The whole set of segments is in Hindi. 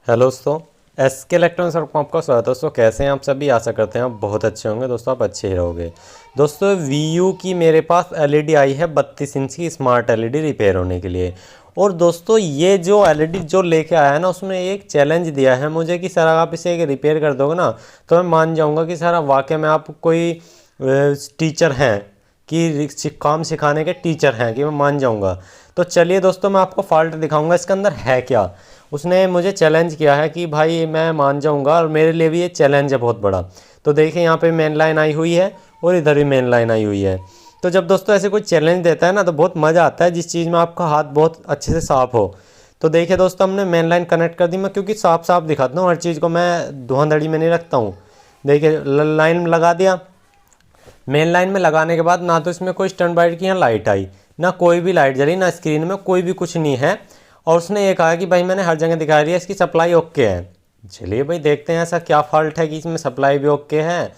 हेलो दोस्तों, एसके इलेक्ट्रॉनिक्स में आपका स्वागत है। दोस्तों कैसे हैं आप सभी? आशा करते हैं आप बहुत अच्छे होंगे। दोस्तों आप अच्छे ही रहोगे। दोस्तों वीयू की मेरे पास एलईडी आई है 32 इंच की स्मार्ट एलईडी रिपेयर होने के लिए। और दोस्तों ये जो एलईडी जो लेके आया है ना, उसमें एक चैलेंज दिया है मुझे कि सर आप इसे एक रिपेयर कर दोगे ना तो मैं मान जाऊँगा कि सर वाकई में आप कोई टीचर हैं, कि काम सिखाने के टीचर हैं, कि मैं मान जाऊँगा। तो चलिए दोस्तों मैं आपको फॉल्ट दिखाऊँगा इसके अंदर है क्या। उसने मुझे चैलेंज किया है कि भाई मैं मान जाऊंगा, और मेरे लिए भी ये चैलेंज है बहुत बड़ा। तो देखिए यहाँ पे मेन लाइन आई हुई है और इधर भी मेन लाइन आई हुई है। तो जब दोस्तों ऐसे कोई चैलेंज देता है ना तो बहुत मज़ा आता है, जिस चीज़ में आपका हाथ बहुत अच्छे से साफ हो। तो देखिए दोस्तों हमने मेन लाइन कनेक्ट कर दी। मैं क्योंकि साफ साफ दिखाता हूँ हर चीज़ को, मैं धुआंधड़ी में नहीं रखता हूँ। देखिए लाइन लगा दिया। मेन लाइन में लगाने के बाद ना तो इसमें कोई स्टैंड बाई की यहाँ लाइट आई, ना कोई भी लाइट जली, ना स्क्रीन में कोई भी कुछ नहीं है। और उसने ये कहा कि भाई मैंने हर जगह दिखा दिया, इसकी सप्लाई ओके है। चलिए भाई देखते हैं ऐसा क्या फॉल्ट है कि इसमें सप्लाई भी ओके है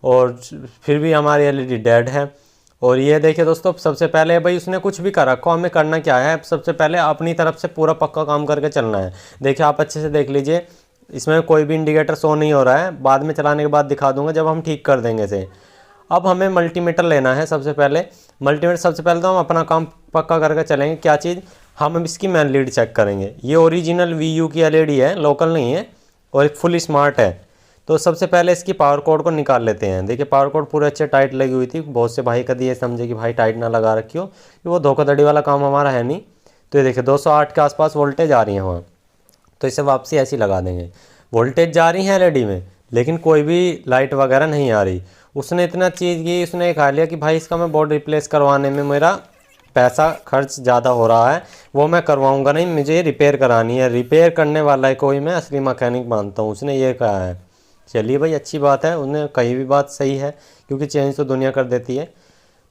और फिर भी हमारी एलईडी डेड है। और ये देखिए दोस्तों, सबसे पहले भाई उसने कुछ भी कर रखो, हमें करना क्या है, सबसे पहले अपनी तरफ से पूरा पक्का काम करके चलना है। देखिए आप अच्छे से देख लीजिए, इसमें कोई भी इंडिकेटर शो नहीं हो रहा है। बाद में चलाने के बाद दिखा दूंगा जब हम ठीक कर देंगे इसे। अब हमें मल्टीमीटर लेना है सबसे पहले। मल्टीमीटर सबसे पहले तो हम अपना काम पक्का करके चलेंगे। क्या चीज़? हम इसकी मेन लीड चेक करेंगे। ये ओरिजिनल वीयू की एलईडी है, लोकल नहीं है, और एक फुल स्मार्ट है। तो सबसे पहले इसकी पावर कोड को निकाल लेते हैं। देखिए पावर कोड पूरे अच्छे टाइट लगी हुई थी। बहुत से भाई कभी ये समझे कि भाई टाइट ना लगा रखी हो, कि वो धोखाधड़ी वाला काम हमारा है नहीं। तो ये देखिए 208 के आसपास वोल्टेज आ रही है वहाँ। तो इसे वापसी ऐसी लगा देंगे। वोल्टेज जा रही है एलईडी में, लेकिन कोई भी लाइट वगैरह नहीं आ रही। उसने इतना चीज़ की, उसने खा लिया कि भाई इसका मैं बोर्ड रिप्लेस करवाने में मेरा पैसा खर्च ज़्यादा हो रहा है, वो मैं करवाऊंगा नहीं, मुझे रिपेयर करानी है। रिपेयर करने वाला है कोई, मैं असली मैकेनिक मानता हूँ, उसने ये कहा है। चलिए भाई अच्छी बात है, उन्हें कहीं भी बात सही है, क्योंकि चेंज तो दुनिया कर देती है।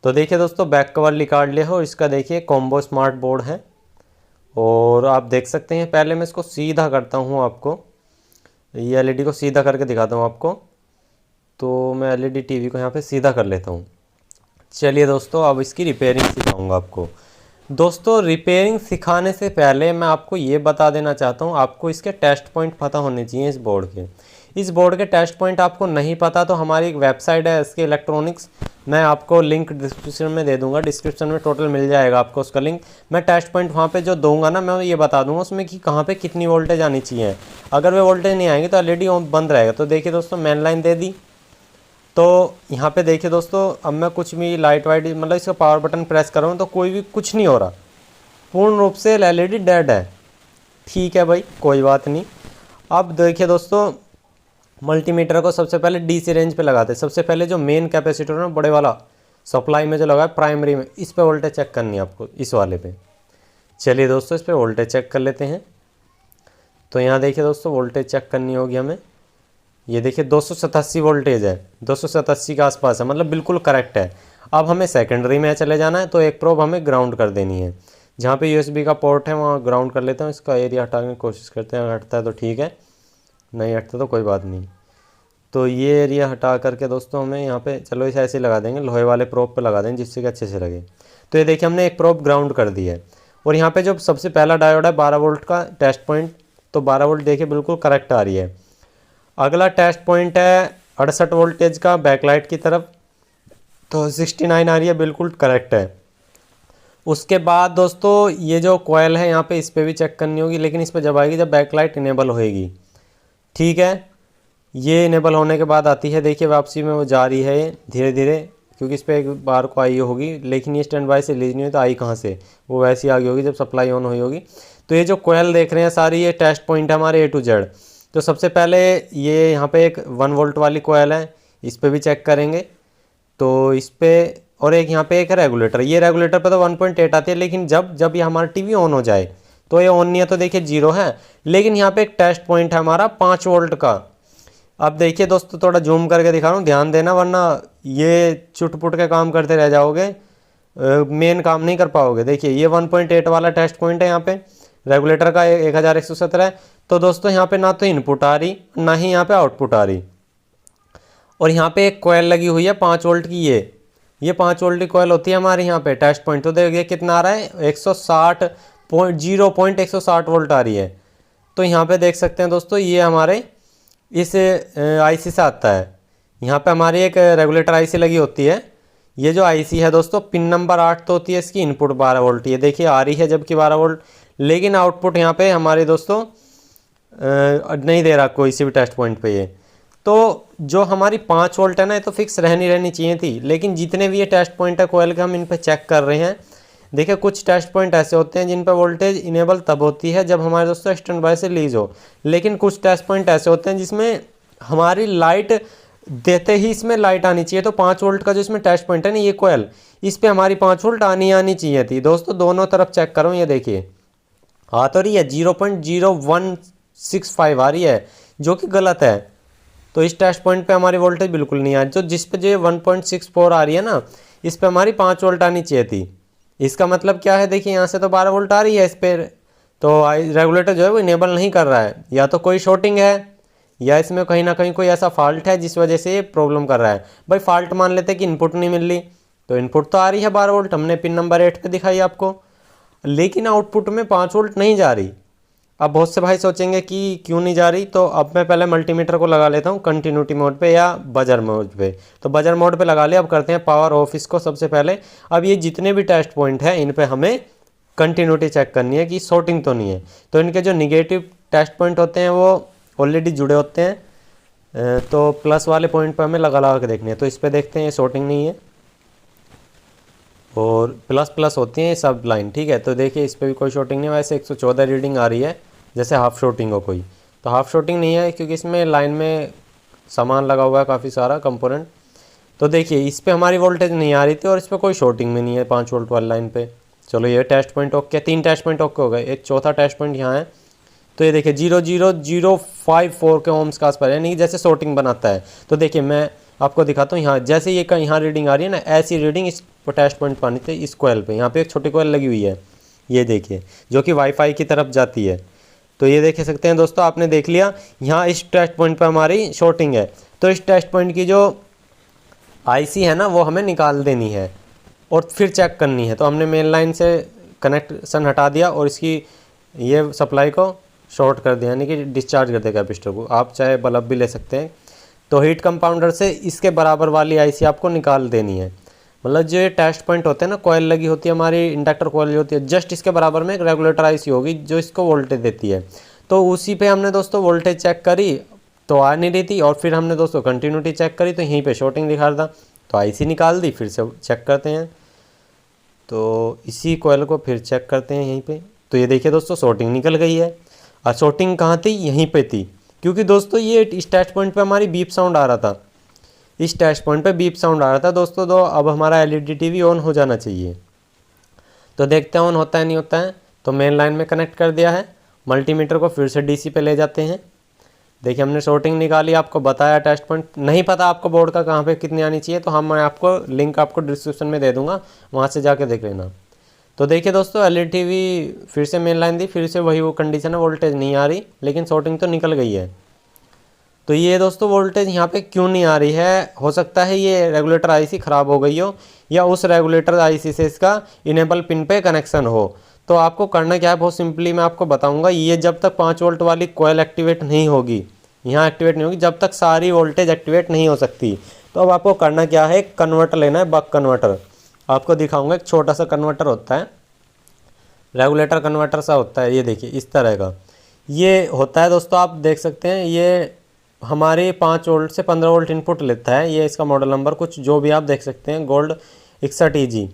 तो देखिए दोस्तों बैक कवर निकाल लिया हो, इसका देखिए कॉम्बो स्मार्ट बोर्ड है। और आप देख सकते हैं, पहले मैं इसको सीधा करता हूँ आपको, ये एलईडी को सीधा करके दिखाता हूँ आपको। तो मैं एलईडी टीवी को यहाँ पे सीधा कर लेता हूँ। चलिए दोस्तों अब इसकी रिपेयरिंग सिखाऊंगा आपको। दोस्तों रिपेयरिंग सिखाने से पहले मैं आपको ये बता देना चाहता हूँ, आपको इसके टेस्ट पॉइंट पता होने चाहिए इस बोर्ड के। इस बोर्ड के टेस्ट पॉइंट आपको नहीं पता तो हमारी एक वेबसाइट है एसके इलेक्ट्रॉनिक्स, मैं आपको लिंक डिस्क्रिप्शन में दे दूंगा। डिस्क्रिप्शन में टोटल मिल जाएगा आपको उसका लिंक। मैं टेस्ट पॉइंट वहाँ पे जो दूंगा ना, मैं ये बता दूंगा उसमें कि कहाँ पे कितनी वोल्टेज आनी चाहिए। अगर वे वोल्टेज नहीं आएंगे तो एलईडी बंद रहेगा। तो देखिए दोस्तों मेन लाइन दे दी। तो यहाँ पे देखिए दोस्तों, अब मैं कुछ भी लाइट वाइट मतलब इसका पावर बटन प्रेस कर रहा हूँ तो कोई भी कुछ नहीं हो रहा, पूर्ण रूप से एलईडी डेड है। ठीक है भाई कोई बात नहीं। अब देखिए दोस्तों, मल्टीमीटर को सबसे पहले डीसी रेंज पे लगाते हैं। सबसे पहले जो मेन कैपेसिटर है ना, बड़े वाला सप्लाई में जो लगा है प्राइमरी में, इस पे वोल्टेज चेक करनी है आपको, इस वाले पे। चलिए दोस्तों इस पे वोल्टेज चेक कर लेते हैं। तो यहाँ देखिए दोस्तों वोल्टेज चेक करनी होगी हमें। ये देखिए 287 वोल्टेज है, 287 के आसपास है, मतलब बिल्कुल करेक्ट है। अब हमें सेकेंडरी में चले जाना है, तो एक प्रोब हमें ग्राउंड कर देनी है। जहाँ पे यूएसबी का पोर्ट है वहाँ ग्राउंड कर लेते हैं। इसका एरिया हटाने की कोशिश करते हैं, हटता है तो ठीक है, नहीं हटता तो कोई बात नहीं। तो ये एरिया हटा करके दोस्तों हमें यहाँ पे, चलो इसे ऐसे लगा देंगे, लोहे वाले प्रोब पे लगा देंगे जिससे कि अच्छे से लगे। तो ये देखिए हमने एक प्रोब ग्राउंड कर दी है। और यहाँ पे जो सबसे पहला डायोड है 12 वोल्ट का टेस्ट पॉइंट, तो 12 वोल्ट देखिए बिल्कुल करेक्ट आ रही है। अगला टेस्ट पॉइंट है 68 वोल्टेज का बैकलाइट की तरफ, तो 69 आ रही है, बिल्कुल करेक्ट है। उसके बाद दोस्तों ये जो कॉयल है यहाँ पे, इस पर भी चेक करनी होगी, लेकिन इस पर जब आएगी जब बैकलाइट इनेबल होएगी। ठीक है, ये इनेबल होने के बाद आती है, देखिए वापसी में वो जा रही है धीरे धीरे, क्योंकि इस पर एक बार को आई होगी, लेकिन ये स्टैंड बाय से रिलीज नहीं हुई तो आई कहाँ से, वो वैसी आ गई होगी जब सप्लाई ऑन हुई होगी। तो ये जो कोयल देख रहे हैं सारी, ये टेस्ट पॉइंट है हमारे A to Z। तो सबसे पहले ये यहाँ पे एक 1 वोल्ट वाली कोयल है, इस पर भी चेक करेंगे। तो इस पर, और एक यहाँ पे एक रेगुलेटर, ये रेगुलेटर पे तो 1.8 आती है, लेकिन जब जब ये हमारा टीवी ऑन हो जाए तो ये ऑन नहीं है, तो देखिए 0 है। लेकिन यहाँ पे एक टेस्ट पॉइंट है हमारा 5 वोल्ट का। अब देखिए दोस्तों थोड़ा जूम करके दिखा रहा हूँ, ध्यान देना, वरना ये चुटपुट के काम करते रह जाओगे, मेन काम नहीं कर पाओगे। देखिए ये 1.8 वाला टेस्ट पॉइंट है यहाँ पे, रेगुलेटर का 1117 है। तो दोस्तों यहाँ पे ना तो इनपुट आ रही, ना ही यहाँ पे आउटपुट आ रही। और यहाँ पे एक कोयल लगी हुई है 5 वोल्ट की, ये 5 वोल्ट की कोयल होती है हमारे यहाँ पे टेस्ट पॉइंट। तो देखिए कितना आ रहा है, 160.0.160 वोल्ट आ रही है। तो यहाँ पे देख सकते हैं दोस्तों, ये हमारे इस आईसी से आता है। यहाँ पे हमारी एक रेगुलेटर आईसी लगी होती है। ये जो आईसी है दोस्तों, पिन नंबर 8 तो होती है इसकी, इनपुट 12 वोल्ट, ये देखिए आ रही है जबकि 12 वोल्ट, लेकिन आउटपुट यहाँ पे हमारे दोस्तों नहीं दे रहा कोई सी भी टेस्ट पॉइंट पे ये। तो जो हमारी 5 वोल्ट है ना, ये तो फिक्स रहनी चाहिए थी, लेकिन जितने भी ये टेस्ट पॉइंट है कोयल के, हम इन पे चेक कर रहे हैं। देखिए कुछ टेस्ट पॉइंट ऐसे होते हैं जिन पर वोल्टेज इनेबल तब होती है जब हमारे दोस्तों स्टैंड बाय से लीज हो, लेकिन कुछ टेस्ट पॉइंट ऐसे होते हैं जिसमें हमारी लाइट देते ही इसमें लाइट आनी चाहिए। तो 5 वोल्ट का जो इसमें टेस्ट पॉइंट है ना, ये कोयल, इस पे हमारी 5 वोल्ट आनी चाहिए थी दोस्तों। दोनों तरफ चेक करो, ये देखिए आ तो रही है 0.0165 आ रही है, जो कि गलत है। तो इस टेस्ट पॉइंट पे हमारी वोल्टेज बिल्कुल नहीं आ रही। तो जिस पे जो 1.64 आ रही है ना, इस पे हमारी 5 वोल्ट आनी चाहिए थी। इसका मतलब क्या है, देखिए यहाँ से तो 12 वोल्ट आ रही है इस पर, तो रेगुलेटर जो है वो इनेबल नहीं कर रहा है। या तो कोई शॉर्टिंग है, या इसमें कहीं ना कहीं कोई ऐसा फॉल्ट है जिस वजह से ये प्रॉब्लम कर रहा है। भाई फॉल्ट मान लेते कि इनपुट नहीं मिल रही, तो इनपुट तो आ रही है 12 वोल्ट, हमने पिन नंबर 8 पे दिखाई आपको, लेकिन आउटपुट में 5 वोल्ट नहीं जा रही। अब बहुत से भाई सोचेंगे कि क्यों नहीं जा रही, तो अब मैं पहले मल्टीमीटर को लगा लेता हूँ कंटिन्यूटी मोड पे या बजर मोड पे। तो बजर मोड पे लगा लिया। अब करते हैं पावर ऑफ इसको सबसे पहले। अब ये जितने भी टेस्ट पॉइंट हैं इन पे हमें कंटिन्यूटी चेक करनी है कि शॉर्टिंग तो नहीं है। तो इनके जो निगेटिव टेस्ट पॉइंट होते हैं वो ऑलरेडी जुड़े होते हैं, तो प्लस वाले पॉइंट पर हमें लगा के देखनी है। तो इस पर देखते हैं ये शॉर्टिंग नहीं है, और प्लस प्लस होती हैं सब लाइन, ठीक है। तो देखिए इस पर भी कोई शॉर्टिंग नहीं है। वैसे 114 रीडिंग आ रही है, जैसे हाफ शॉर्टिंग हो कोई, तो हाफ शॉर्टिंग नहीं है क्योंकि इसमें लाइन में सामान लगा हुआ है काफ़ी सारा कंपोनेंट। तो देखिए इस पर हमारी वोल्टेज नहीं आ रही थी और इस पर कोई शॉर्टिंग भी नहीं है 5 वोल्ट वाली लाइन पे। चलो ये test point okay, 3 test point okay हो गए। एक चौथा टेस्ट पॉइंट यहाँ है, तो ये देखिए 0.0054 के ओम्स के आसपास, यानी कि जैसे शॉर्टिंग बनाता है। तो देखिए मैं आपको दिखाता हूँ, यहाँ जैसे ये यहाँ रीडिंग आ रही है ना, ऐसी रीडिंग इस टेस्ट पॉइंट पानी थे इस कोयल पे। यहाँ पे एक छोटी कोयल लगी हुई है, ये देखिए, जो कि वाईफाई की तरफ जाती है। तो ये देख सकते हैं दोस्तों, आपने देख लिया यहाँ इस टेस्ट पॉइंट पर हमारी शॉर्टिंग है। तो इस टेस्ट पॉइंट की जो आईसी है ना, वो हमें निकाल देनी है और फिर चेक करनी है। तो हमने मेन लाइन से कनेक्शन हटा दिया और इसकी ये सप्लाई को शॉर्ट कर दिया, यानी कि डिस्चार्ज कर देगा कैपेसिटर को। आप चाहे बल्ब भी ले सकते हैं। तो हीट कंपाउंडर से इसके बराबर वाली आईसी आपको निकाल देनी है। मतलब जो ये टेस्ट पॉइंट होते हैं ना, कॉइल लगी होती है हमारी, इंडक्टर कॉइल जो होती है, जस्ट इसके बराबर में एक रेगुलेटर आईसी होगी जो इसको वोल्टेज देती है। तो उसी पे हमने दोस्तों वोल्टेज चेक करी तो आ नहीं रही थी, और फिर हमने दोस्तों कंटिन्यूटी चेक करी तो यहीं पे शॉर्टिंग दिखा रहा था, तो आईसी निकाल दी। फिर से चेक करते हैं, तो इसी कॉइल को फिर चेक करते हैं यहीं पे। तो ये देखिए दोस्तों, शॉर्टिंग निकल गई है। और शॉर्टिंग कहाँ थी, यहीं पे थी, क्योंकि दोस्तों ये इस टेस्ट पॉइंट पे हमारी बीप साउंड आ रहा था। इस टेस्ट पॉइंट पे बीप साउंड आ रहा था दोस्तों। तो अब हमारा एलईडी टीवी ऑन हो जाना चाहिए। तो देखते हैं ऑन होता है नहीं होता है। तो मेन लाइन में कनेक्ट कर दिया है। मल्टीमीटर को फिर से डीसी पे ले जाते हैं। देखिए हमने शॉर्टिंग निकाली, आपको बताया टेस्ट पॉइंट। नहीं पता आपको बोर्ड का कहाँ पे कितनी आनी चाहिए, तो मैं आपको लिंक आपको डिस्क्रिप्शन में दे दूँगा, वहाँ से जाके देख लेना। तो देखिए दोस्तों, एलईडी टीवी फिर से मेन लाइन दी, फिर से वही वो कंडीशन है, वोल्टेज नहीं आ रही, लेकिन शॉर्टिंग तो निकल गई है। तो ये दोस्तों वोल्टेज यहाँ पे क्यों नहीं आ रही है, हो सकता है ये रेगुलेटर आईसी ख़राब हो गई हो, या उस रेगुलेटर आईसी से इसका इनेबल पिन पे कनेक्शन हो। तो आपको करना क्या है, बहुत सिंपली मैं आपको बताऊंगा। ये जब तक 5 वोल्ट वाली कॉइल एक्टिवेट नहीं होगी, यहाँ एक्टिवेट नहीं होगी, जब तक सारी वोल्टेज एक्टिवेट नहीं हो सकती। तो अब आपको करना क्या है, एक कन्वर्टर लेना है, बक कन्वर्टर। आपको दिखाऊंगा, एक छोटा सा कन्वर्टर होता है, रेगुलेटर कन्वर्टर सा होता है, ये देखिए इस तरह का ये होता है दोस्तों। आप देख सकते हैं ये हमारे 5 वोल्ट से 15 वोल्ट इनपुट लेता है। ये इसका मॉडल नंबर कुछ जो भी आप देख सकते हैं, गोल्ड 61 EG,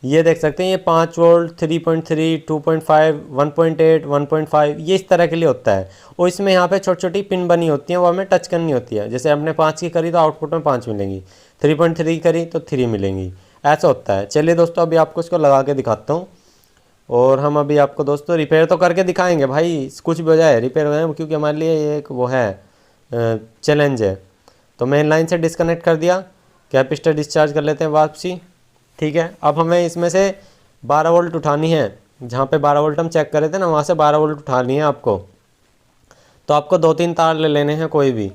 ये देख सकते हैं। ये 5 वोल्ट, 3.3, 2.5, 1.8, 1.5, ये इस तरह के लिए होता है। और इसमें यहाँ पे छोटी छोटी पिन बनी होती हैं, वो हमें टच करनी होती है। जैसे हमने 5 की करी तो आउटपुट में 5 मिलेंगी, 3.3 करी तो 3 मिलेंगी, ऐसा होता है। चलिए दोस्तों, अभी आपको इसको लगा के दिखाता हूँ, और हम अभी आपको दोस्तों रिपेयर तो करके दिखाएंगे भाई, कुछ भी हो जाए रिपेयर हो जाए, क्योंकि हमारे लिए ये एक वो है चैलेंज है। तो मेन लाइन से डिस्कनेक्ट कर दिया, कैपेसिटर डिस्चार्ज कर लेते हैं वापसी, ठीक है। अब हमें इसमें से 12 वोल्ट उठानी है, जहाँ पे 12 वोल्ट हम चेक कर रहे थे ना, वहाँ से 12 वोल्ट उठानी है आपको। तो आपको 2-3 तार ले लेने हैं, कोई भी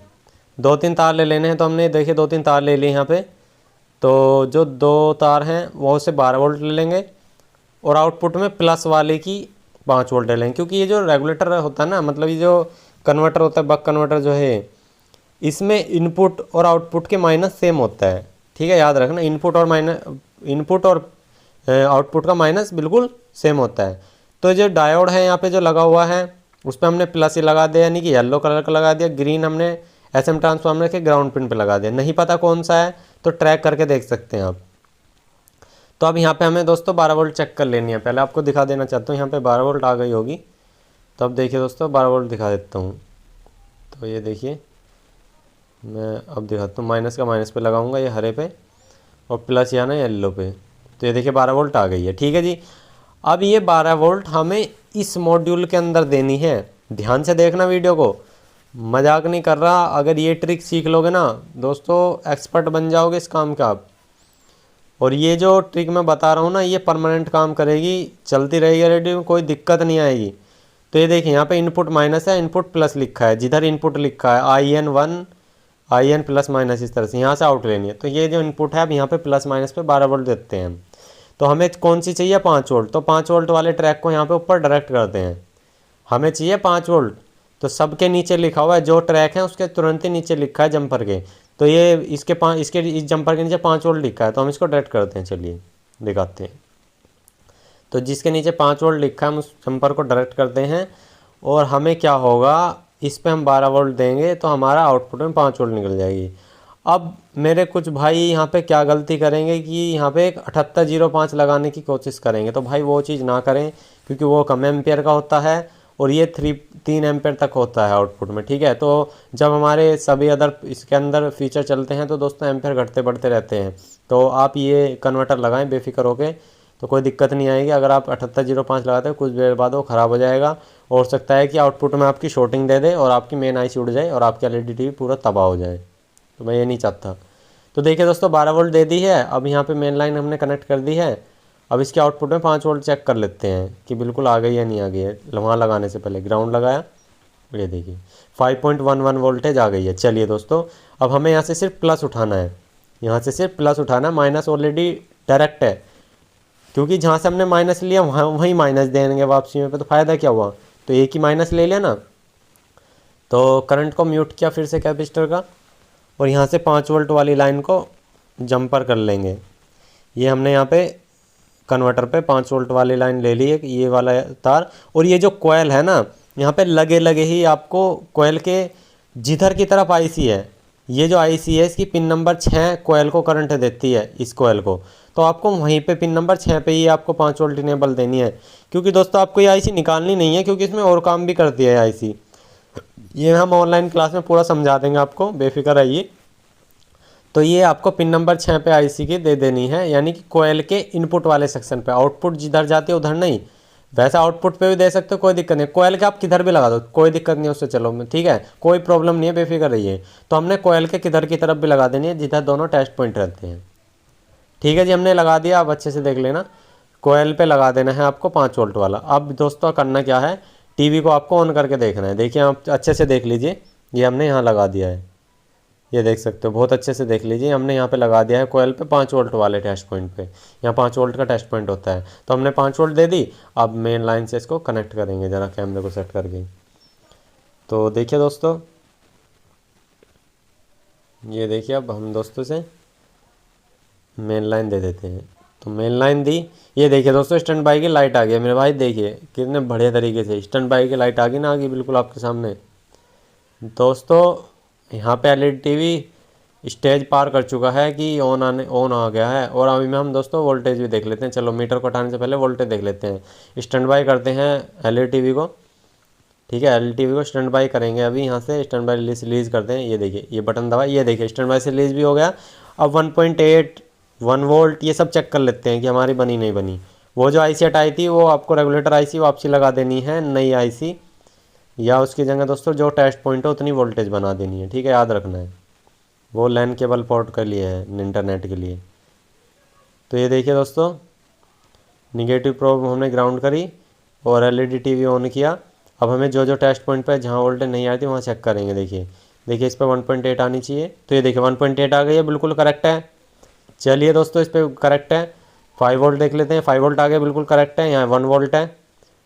2-3 तार ले लेने हैं। तो हमने देखिए 2-3 तार ले लिए यहाँ पे। तो जो 2 तार हैं वो से 12 वोल्ट ले लेंगे, और आउटपुट में प्लस वाले की 5 वोल्ट लेंगे, क्योंकि ये जो रेगुलेटर होता है ना, मतलब ये जो कन्वर्टर होता है, बक कन्वर्टर जो है, इसमें इनपुट और आउटपुट के माइनस सेम होता है। ठीक है, याद रखना, इनपुट और आउटपुट का माइनस बिल्कुल सेम होता है। तो जो डायोड है यहाँ पे जो लगा हुआ है, उस पर हमने प्लस ही लगा दिया, यानी कि येलो कलर का लगा दिया। ग्रीन हमने SM ट्रांसफार्मर के ग्राउंड पिन पे लगा दिया। नहीं पता कौन सा है तो ट्रैक करके देख सकते हैं आप। तो अब यहाँ पे हमें दोस्तों 12 वोल्ट चेक कर लेनी है। पहले आपको दिखा देना चाहता हूँ, यहाँ पे 12 वोल्ट आ गई होगी। तो अब देखिए दोस्तों 12 वोल्ट दिखा देता हूँ। तो ये देखिए, मैं अब दिखाता हूँ, माइनस का माइनस पे लगाऊंगा ये हरे पे, और प्लस या ना येलो पे। तो ये देखिए 12 वोल्ट आ गई है। ठीक है जी, अब ये 12 वोल्ट हमें इस मॉड्यूल के अंदर देनी है। ध्यान से देखना वीडियो को, मजाक नहीं कर रहा। अगर ये ट्रिक सीख लोगे ना दोस्तों, एक्सपर्ट बन जाओगे इस काम का आप। और ये जो ट्रिक मैं बता रहा हूँ ना, ये परमानेंट काम करेगी, चलती रहेगी रेडियो में, कोई दिक्कत नहीं आएगी। तो ये देखिए यहाँ पे इनपुट माइनस है, इनपुट प्लस लिखा है। जिधर इनपुट लिखा है IN1 IN प्लस माइनस, इस तरह से यहाँ से आउट लेनी है। तो ये जो इनपुट है अब यहाँ पे प्लस माइनस पे 12 वोल्ट देते हैं हम। तो हमें कौन सी चाहिए? 5 वोल्ट। तो 5 वोल्ट वाले ट्रैक को यहाँ पे ऊपर डायरेक्ट करते हैं। हमें चाहिए 5 वोल्ट। तो सबके नीचे लिखा हुआ है, जो ट्रैक है उसके तुरंत ही नीचे लिखा है जंपर के। तो ये इसके इस जंपर के नीचे 5 वोल्ट लिखा है, तो हम इसको डायरेक्ट करते हैं। चलिए दिखाते हैं। तो जिसके नीचे 5 वोल्ट लिखा है हम उस जंपर को डायरेक्ट करते हैं, और हमें क्या होगा, इस पे हम 12 वोल्ट देंगे तो हमारा आउटपुट में 5 वोल्ट निकल जाएगी। अब मेरे कुछ भाई यहाँ पे क्या गलती करेंगे कि यहाँ पे एक 7805 लगाने की कोशिश करेंगे। तो भाई वो चीज़ ना करें, क्योंकि वो कम एम्पियर का होता है और ये 3 एम्पियर तक होता है आउटपुट में। ठीक है, तो जब हमारे सभी अदर इसके अंदर फीचर चलते हैं तो दोस्तों एम्पियर घटते बढ़ते रहते हैं। तो आप ये कन्वर्टर लगाएं बेफिक्र होके, तो कोई दिक्कत नहीं आएगी। अगर आप 7805 लगाते हो, कुछ देर बाद वो ख़राब हो जाएगा। हो सकता है कि आउटपुट में आपकी शॉर्टिंग दे दे और आपकी मेन IC उड़ जाए और आपकी LED TV पूरा तबाह हो जाए। तो मैं ये नहीं चाहता। तो देखिए दोस्तों 12 वोल्ट दे दी है। अब यहाँ पे मेन लाइन हमने कनेक्ट कर दी है। अब इसके आउटपुट में 5 वोल्ट चेक कर लेते हैं कि बिल्कुल आ गई या नहीं आ गई है। वहाँ लगाने से पहले ग्राउंड लगाया, ये देखिए 5.11 वोल्टेज आ गई है। चलिए दोस्तों, अब हमें यहाँ से सिर्फ प्लस उठाना है, यहाँ से सिर्फ प्लस उठाना है। माइनस ऑलरेडी डायरेक्ट है, क्योंकि जहाँ से हमने माइनस लिया वहाँ वहीं माइनस देंगे वापसी में। तो फ़ायदा क्या हुआ? तो एक ही माइनस ले लिया ना। तो करंट को म्यूट किया फिर से कैपेसिटर का, और यहाँ से 5 वोल्ट वाली लाइन को जंपर कर लेंगे। ये हमने यहाँ पे कन्वर्टर पे 5 वोल्ट वाली लाइन ले ली है, ये वाला तार। और ये जो कोयल है ना, यहाँ पे लगे लगे ही आपको कोयल के जिधर की तरफ IC है, ये जो IC है इसकी पिन नंबर 6 कोयल को करंट देती है, इस कोयल को। तो आपको वहीं पे पिन नंबर 6 पे ही आपको 5 वोल्ट इनेबल देनी है। क्योंकि दोस्तों आपको ये IC निकालनी नहीं है, क्योंकि इसमें और काम भी करती है IC। ये हम ऑनलाइन क्लास में पूरा समझा देंगे आपको, बेफिक्र रहिए। तो ये आपको पिन नंबर 6 पे IC की दे देनी है, यानी कि कोयल के इनपुट वाले सेक्शन पे। आउटपुट जिधर जाती है उधर नहीं, वैसे आउटपुट पे भी दे सकते हो, कोई दिक्कत नहीं। कोयल के आप किधर भी लगा दो, कोई दिक्कत नहीं है उससे। चलो ठीक है, कोई प्रॉब्लम नहीं है, बेफिक्र रहिए। तो हमने कोयल के किधर की तरफ भी लगा देनी है, जिधर दोनों टेस्ट पॉइंट रहते हैं। ठीक है जी, हमने लगा दिया। अब अच्छे से देख लेना, कोयल पे लगा देना है आपको 5 वोल्ट वाला। अब दोस्तों करना क्या है, TV को आपको ऑन करके देखना है। देखिए आप अच्छे से देख लीजिए, ये हमने यहाँ लगा दिया है, ये देख सकते हो। बहुत अच्छे से देख लीजिए, हमने यहाँ पे लगा दिया है कोयल पे 5 वोल्ट वाले टेस्ट पॉइंट पे। यहाँ 5 वोल्ट का टेस्ट पॉइंट होता है। तो हमने 5 वोल्ट दे दी। अब मेन लाइन से इसको कनेक्ट करेंगे, ज़रा कैमरे को सेट करके। तो देखिए दोस्तों, ये देखिए अब हम दोस्तों से मेन लाइन दे देते हैं। तो मेन लाइन दी, ये देखिए दोस्तों स्टैंड बाई की लाइट आ गई है मेरे भाई। देखिए कितने बढ़िया तरीके से स्टैंड बाई की लाइट आ गई ना, आ गई बिल्कुल आपके सामने। दोस्तों यहाँ पे LED TV स्टेज पार कर चुका है कि ऑन आ गया है। और अभी में हम दोस्तों वोल्टेज भी देख लेते हैं। चलो मीटर को हटाने से पहले वोल्टेज देख लेते हैं। स्टैंड बाई करते हैं LED TV को। ठीक है, LED TV को स्टैंड बाई करेंगे। अभी यहाँ से स्टैंड बाई रिलीज़ करते हैं। ये देखिए, ये बटन दबाए, ये देखिए स्टैंड बाई से रिलीज़ भी हो गया। अब 1.8 1 वोल्ट ये सब चेक कर लेते हैं कि हमारी बनी नहीं बनी। वो जो IC हटाई थी वो आपको रेगुलेटर IC वापसी लगा देनी है, नई IC, या उसकी जगह दोस्तों जो टेस्ट पॉइंट है उतनी वोल्टेज बना देनी है। ठीक है, याद रखना है। वो LAN केबल पोर्ट के लिए है, इंटरनेट के लिए। तो ये देखिए दोस्तों, निगेटिव प्रोब हमने ग्राउंड करी और LED TV ऑन किया। अब हमें जो जो टेस्ट पॉइंट पे जहाँ वोल्टेज नहीं आती वहाँ चेक करेंगे। देखिए इस पर 1.8 आनी चाहिए। तो ये देखिए 1.8 आ गई है, बिल्कुल करेक्ट है। चलिए दोस्तों, इस पर करेक्ट है। 5 वोल्ट देख लेते हैं। 5 वोल्ट आ गए, बिल्कुल करेक्ट है। यहाँ 1 वोल्ट है।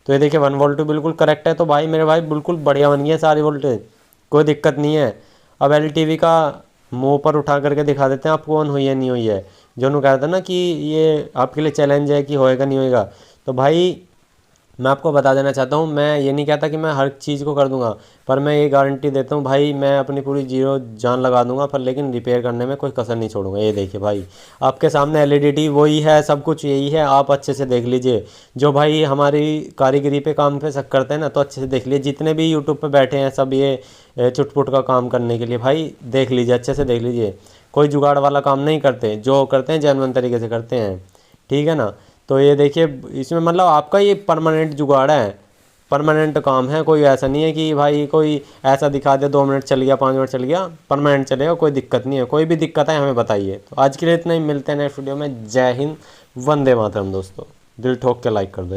तो ये देखिए 1 वोल्ट बिल्कुल करेक्ट है। तो भाई मेरे भाई बिल्कुल बढ़िया बन गई है सारी वोल्टेज, कोई दिक्कत नहीं है। अब LTV का मुंह पर उठा करके दिखा देते हैं आपको ऑन हुई है नहीं हुई है। जो उन्होंने कहा था ना कि ये आपके लिए चैलेंज है कि होएगा नहीं होएगा। तो भाई मैं आपको बता देना चाहता हूँ, मैं ये नहीं कहता कि मैं हर चीज़ को कर दूंगा, पर मैं ये गारंटी देता हूँ भाई, मैं अपनी पूरी जीरो जान लगा दूंगा, पर लेकिन रिपेयर करने में कोई कसर नहीं छोड़ूंगा। ये देखिए भाई आपके सामने LED टी वही है, सब कुछ यही है, आप अच्छे से देख लीजिए। जो भाई हमारी कारीगरी पे काम पे शक करते हैं ना, तो अच्छे से देख लीजिए। जितने भी यूट्यूब पे बैठे हैं सब ये चुटपुट का काम करने के लिए, भाई देख लीजिए, अच्छे से देख लीजिए। कोई जुगाड़ वाला काम नहीं करते, जो करते हैं जेन्युइन तरीके से करते हैं, ठीक है ना। तो ये देखिए इसमें मतलब आपका ये परमानेंट जुगाड़ है, परमानेंट काम है। कोई ऐसा नहीं है कि भाई कोई ऐसा दिखा दे 2 मिनट चल गया 5 मिनट चल गया, परमानेंट चलेगा, कोई दिक्कत नहीं है। कोई भी दिक्कत है हमें बताइए। तो आज के लिए इतना ही, मिलते हैं नेक्स्ट वीडियो में। जय हिंद, वंदे मातरम दोस्तों। दिल ठोक के लाइक कर दो।